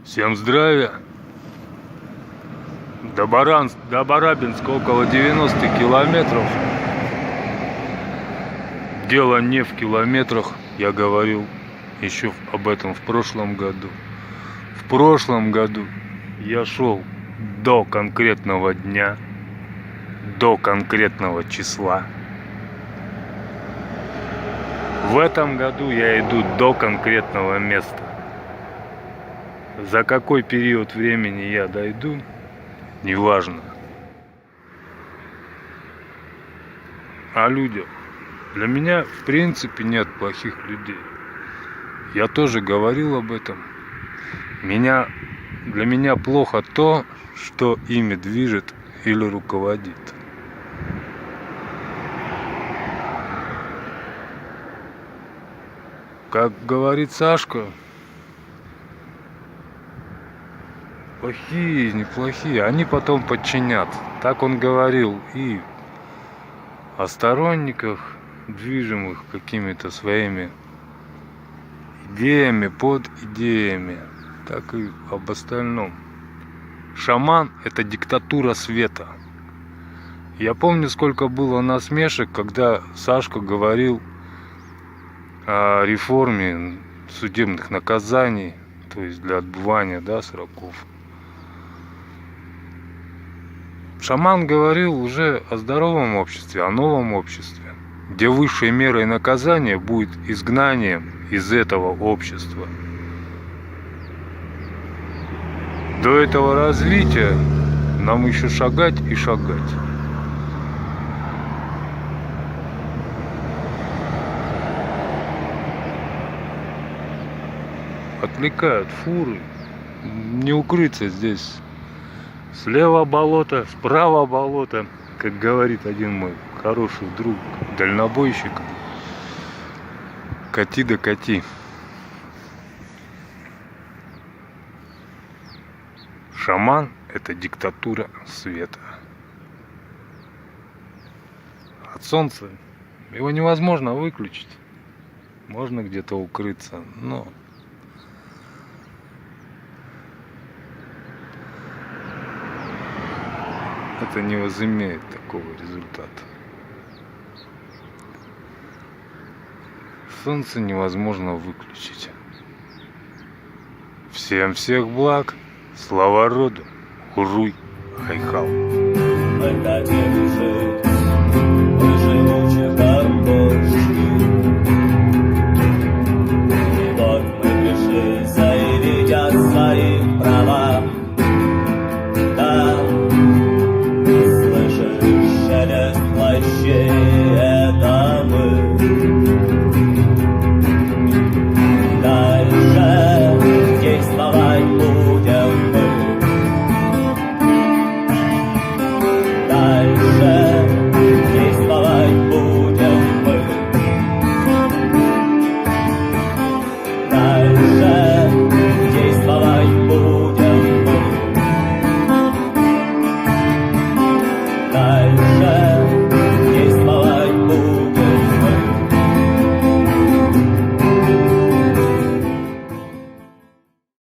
Всем здравия. До Барабинска около 90 километров. Дело не в километрах. Я говорил еще об этом в прошлом году. В прошлом году я шел до конкретного дня, до конкретного числа. В этом году я иду до конкретного места. За какой период времени я дойду, неважно. О людях. Для меня в принципе нет плохих людей. Я тоже говорил об этом. Для меня плохо то, что ими движет или руководит. Как говорит Сашка, плохие, неплохие, они потом подчинят. Так он говорил и о сторонниках, движимых какими-то своими идеями, под идеями, так и об остальном. Шаман — это диктатура света. Я помню, сколько было насмешек, когда Сашка говорил о реформе судебных наказаний, то есть для отбывания, сроков. Шаман говорил уже о здоровом обществе, о новом обществе, где высшей мерой наказания будет изгнанием из этого общества. До этого развития нам еще шагать и шагать. Отвлекают фуры, не укрыться здесь. Слева болото, справа болото, как говорит один мой хороший друг, дальнобойщик. Кати да кати. Шаман — это диктатура света. От солнца его невозможно выключить. Можно где-то укрыться, но это не возымеет такого результата. Солнце невозможно выключить. Всем всех благ, слава роду, уруй, хайхал.